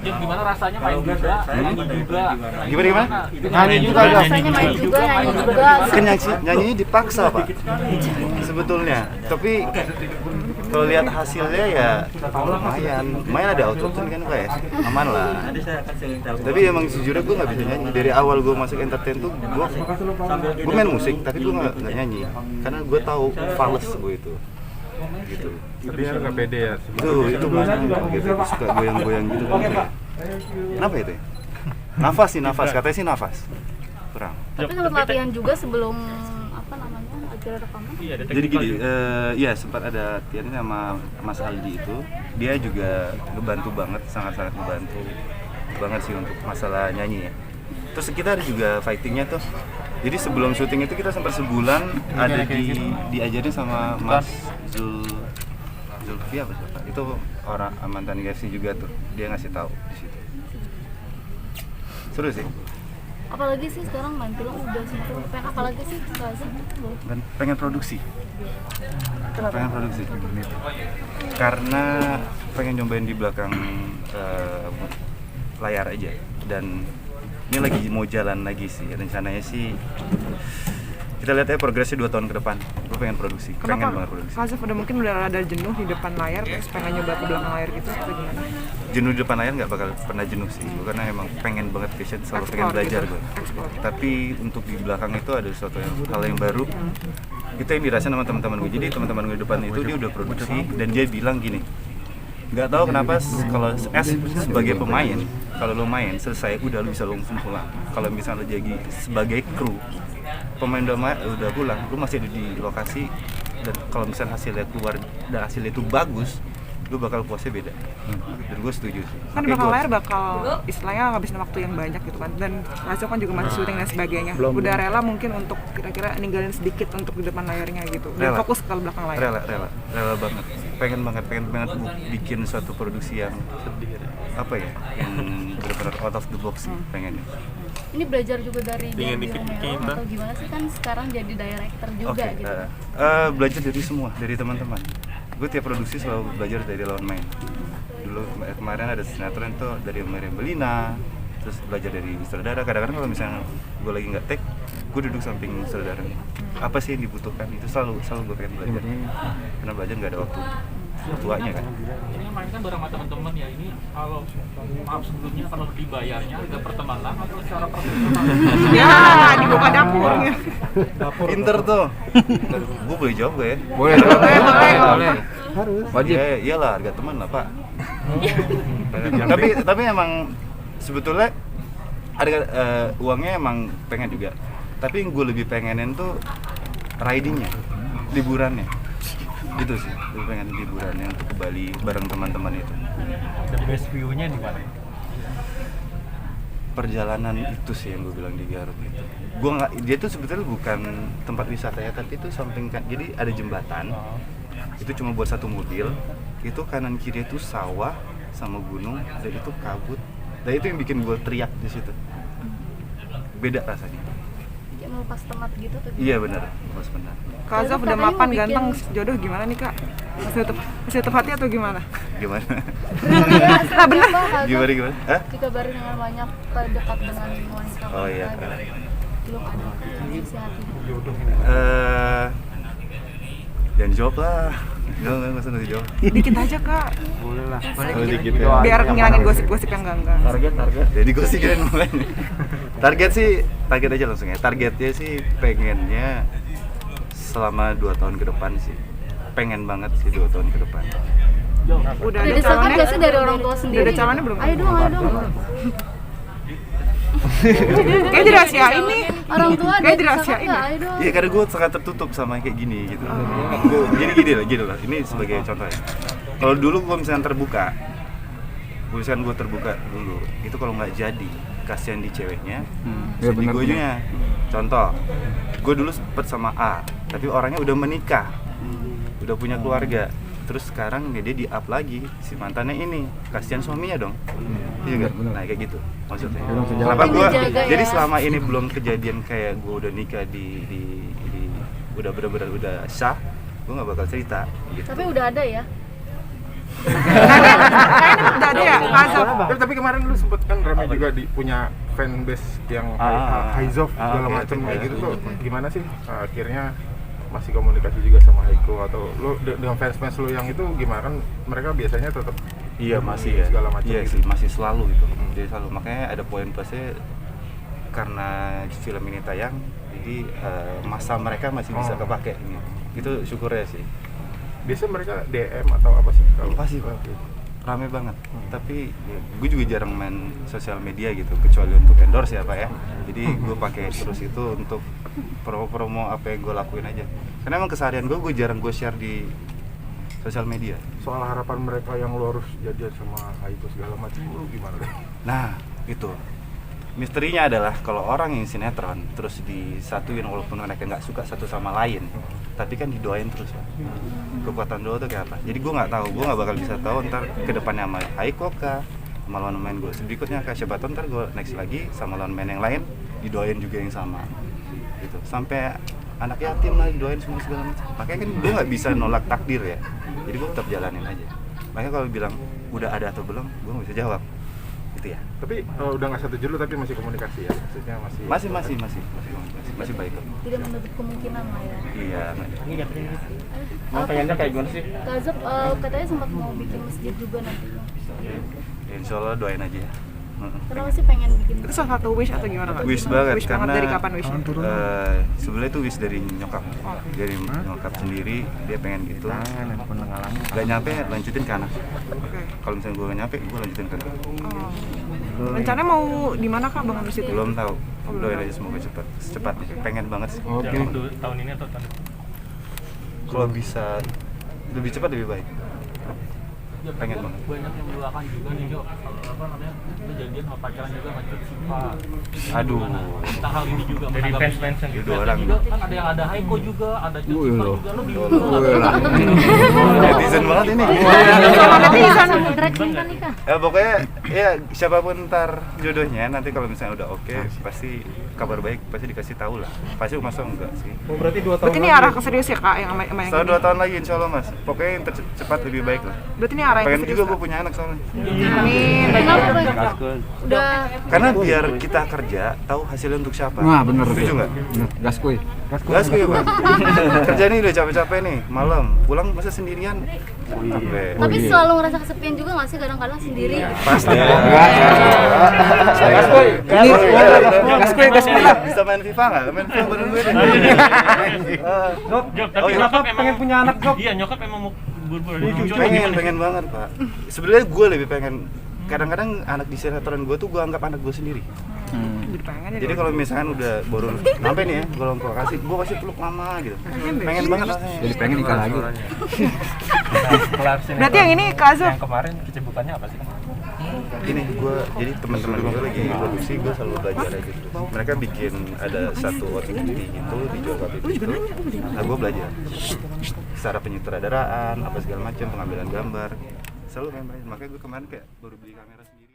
Jim, gimana rasanya main juga, nyanyi juga? Gimana? Nyanyi juga dong. Rasanya main juga, nyanyi juga. Kan nyanyinya dipaksa Pak, sebetulnya. Tapi kalau lihat hasilnya ya lumayan ada autotune kan Pak ya, aman lah. Tapi emang sejujurnya gue nggak bisa nyanyi. Dari awal gue masuk entertain tuh gue main musik, tapi gue nggak nyanyi karena gue tahu fals gue itu. Gitu. Tapi ya nggak pede ya. Itu mana gitu, suka goyang-goyang gitu kan. Kenapa itu? Ya? Nafas katanya sih nafas. Kurang. Tapi kalau latihan juga sebelum apa namanya acara rekaman? Jadi gini, ya sempat ada latihan sama Mas Aldi itu. Dia juga ngebantu banget, sangat-sangat ngebantu banget sih untuk masalah nyanyi ya. Terus kita ada juga fightingnya tuh. Jadi sebelum syuting itu kita sempat sebulan ada diajarin sama Mas Zulfi apa siapa? Itu orang mantan GFC juga tuh. Dia ngasih tahu di situ. Seru sih. Apalagi sih sekarang main film udah situ. Pengen apalagi sih? Dan pengen produksi. Karena pengen nyobain di belakang layar aja. Dan ini lagi mau jalan lagi sih, rencananya sih kita lihat ya progresnya 2 tahun ke depan. Gue pengen produksi, pengen banget produksi. Kazaf udah ada jenuh di depan layar, terus pengen nyoba ke belakang layar gitu atau gimana? Jenuh di depan layar nggak bakal pernah jenuh sih, gue karena emang pengen banget passion, selalu pengen belajar gue. Tapi untuk di belakang itu ada sesuatu hal yang baru. Itu yang dirasain sama teman-teman gue. Jadi teman-teman gue di depan itu dia udah produksi dan dia bilang gini, nggak tahu kenapa kalau sebagai pemain, kalau lo main selesai udah lo bisa langsung pulang. Kalau misalnya lo jadi sebagai kru, pemain udah pulang, lo masih ada di lokasi dan kalau misalnya hasilnya keluar dan hasilnya itu bagus, lo bakal puasnya beda. Dan gue setuju sih. Kan di belakang layar bakal istilahnya ngabisin waktu yang banyak gitu kan, dan Kazaf kan juga masih syuting dan sebagainya. Udah rela mungkin untuk kira-kira ninggalin sedikit untuk di depan layarnya gitu dan fokus ke belakang layar. Rela banget. Pengen banget bikin suatu produksi yang apa ya, yang benar-benar out of the box sih pengennya. Ini belajar juga dari Melo atau gimana sih, kan sekarang jadi director juga gitu. Belajar dari semua, dari teman-teman. Gue tiap produksi selalu belajar dari lawan main. Dulu kemarin ada sinetron tuh dari Meriam Belina, terus belajar dari sutradara. Kadang-kadang kalau misalnya gue lagi nggak take, gue duduk samping sutradara. Apa sih yang dibutuhkan? Itu selalu gue pengen belajar. Karena belajar nggak ada waktu tuanya kan. Ini main kan bareng sama teman-teman ya. Ini kalau maaf sebelumnya kalau dibayarnya harga pertemanan atau secara profesional? Ya, dibuka dapurnya. Pinter tuh. Gue boleh jawab gak ya? Boleh. Harus. Wajib. Ya, iyalah harga teman lah Pak. tapi emang sebetulnya harga uangnya emang pengen juga. Tapi yang gue lebih pengenin tuh ridingnya, liburannya. Gitu sih, lebih pengen liburannya untuk ke Bali bareng teman-teman itu. Dan best view-nya di mana? Perjalanan itu sih yang gue bilang di Garut itu. Dia tuh sebetulnya bukan tempat wisata ya, tapi itu samping kan. Jadi ada jembatan. Itu cuma buat satu mobil. Itu kanan kiri itu sawah sama gunung dan itu kabut. Dan itu yang bikin gue teriak di situ. Beda rasanya. Kayak melepas penat gitu tuh. Iya benar, melepas penat. Kazaf udah mapan ganteng, jodoh gimana nih Kak? Masih tetap hati atau gimana? Gimana? Nah bener. Gimana? Hah? Dikabarin dengan banyak dekat dengan wanita. Oh iya. Belum ada isi hati. Jangan jawab lah. Nggak usah dijawab. Dikit aja Kak, Boleh lah. Dikit ya. biar ngilangin gosip-gosip yang enggak. Target. Jadi gue sih keren mulainya. Target aja langsung ya. Targetnya sih pengennya selama 2 tahun ke depan sih. Pengen banget sih 2 tahun ke depan. Udah Ada ada desakan calonnya? gak sih dari orang tua sendiri? Udah ada calonnya belum? Ayo dong. Kayaknya dirahasiain nih. Orang tua ada Kayak desakan dirahasiain nggak? ya? Ayo dong. Iya karena gue sangat tertutup sama kayak gini gitu. Jadi gini lah. Ini sebagai contoh ya. Kalau dulu gue misalnya terbuka dulu, itu kalau nggak jadi kasihan di ceweknya, Ya, sedih gue nya. Contoh, gue dulu sempet sama A, tapi orangnya udah menikah, udah punya keluarga. Terus sekarang dia di-up lagi si mantannya ini, kasihan suaminya dong. Iya nggak? Nah kayak gitu maksudnya. Kenapa gue? Jadi selama ini belum kejadian kayak gue udah nikah di udah bener-bener udah sah, gue nggak bakal cerita. Gitu. Tapi udah ada ya? Kayaknya udah ada ya, Azab. Tapi kemarin lu sempet kan rame juga punya fanbase yang Haizov segala macam kayak gitu tuh. Gimana sih akhirnya masih komunikasi juga sama Haiko atau lu dengan fans lu yang itu gimana kan mereka biasanya tetap Iya masih ya. segala macam Iya gitu. sih, masih selalu gitu. Jadi selalu makanya ada poin plusnya karena film ini tayang, jadi masa mereka masih bisa kepake ini. Itu syukurnya sih. Biasanya mereka DM atau apa sih? Kalau Pasti Pak, rame banget. Tapi ya, gue juga jarang main sosial media gitu, kecuali untuk endorse ya Pak ya. Jadi gue pakai terus itu untuk promo-promo apa yang gue lakuin aja. Karena emang keseharian gue jarang gue share di sosial media. soal harapan mereka yang lu harus jadian sama Haiko segala macam lu gimana deh? Nah, itu. Misterinya adalah kalau orang yang sinetron terus disatuin walaupun mereka nggak suka satu sama lain, tapi kan didoain terus Pak. Kekuatan doa tuh kayak apa? Jadi gue nggak tahu, gue nggak bakal bisa tahu ntar kedepannya sama Haiko kah, sama lawan main gue berikutnya kah, siapa tahu ntar gue next lagi sama lawan main yang lain didoain juga yang sama, gitu. Sampai anak yatim lah didoain semua segala macam. Makanya kan gue nggak bisa nolak takdir ya. Jadi gue tetap jalanin aja. Makanya kalau bilang udah ada atau belum, gue nggak bisa jawab. Gitu ya. Tapi udah nggak satu dulu tapi masih komunikasi ya? Maksudnya masih Masih baik kok. Tidak menutup kemungkinan lah ya. Iya. Mau pengennya kayak gimana sih? Kak Azab katanya sempat mau bikin masjid juga nantinya. Ya, insya Allah doain aja ya. Kenapa sih pengen bikin? Itu salah satu wish atau gimana Kak? Wish banget Wish karena dari kapan wishnya? sebenarnya itu wish dari nyokap. Dari nyokap sendiri dia pengen gitu. Gak nyampe lanjutin ke anak. Oke. Kalau misalnya gue gak nyampe, gue lanjutin ke anak. Rencananya mau di mana Kak bangun masjid itu? Belum tahu. Doain aja semoga cepat. Secepatnya. Pengen banget sih. Tahun ini atau tahun depan? Kalau bisa lebih cepat lebih baik. Pengen banget. Banyak yang mendoakan juga nih Jo, apa namanya, kejadian sama pacaran juga sama Cut Siva. Aduh. Tentang hal ini juga Dari menanggapi- fans-fans yang gitu. Dua orang. juga kan ada yang ada Haiko juga, ada Cut Siva juga, lu bingung Netizen banget ini. Sama netizen. Drag cinta nih Kak. Pokoknya ya siapapun ntar jodohnya nanti kalau misalnya udah oke, pasti kabar baik pasti dikasih tahu lah. Pasti masa enggak sih. Oh, berarti 2 tahun Berarti ini arah ke serius ya Kak yang sama yang Setelah ini? 2 tahun lagi insya Allah mas. Pokoknya yang tercepat lebih baik lah. Berarti ini arah yang ke Pengen serius juga Kak? gue punya anak soalnya. Amin. Kenapa Bang? Udah Karena biar kita kerja tahu hasilnya untuk siapa. Wah bener. Setuju nggak? Gas kuy. Gas gue ya Pak. Kerja nih udah capek-capek nih, malam pulang masa sendirian. Capek. tapi selalu ngerasa kesepian juga nggak sih kadang-kadang sendiri? Pasti. Gas kuy. Gas kuy. Bisa main FIFA nggak? Main FIFA bareng gue deh. Job, tapi Oh, iya. nyokap emang pengen punya anak, Job. Iya, nyokap emang mau buru-buru Pengen banget Pak. Sebenarnya gue lebih pengen. Kadang-kadang anak di sinetron gue tuh gue anggap anak gue sendiri. Jadi pengen ya. Jadi kalau misalkan udah baru sampai nih ya, kalau gue kasih, gue pasti peluk mama gitu. Pengen banget rasanya. Jadi pengen nikah lagi. kelar sini. Berarti yang ini Kak Azab. Yang kemarin kesibukannya apa sih? Ini gue, jadi teman-teman gue lagi produksi, gue selalu belajar aja gitu. Mereka bikin ada satu OTT gitu, dijual KPP gitu. Nah gue belajar secara penyutradaraan, apa segala macam, pengambilan gambar. Selalu main-main. Makanya gue kemarin kayak baru beli kamera sendiri.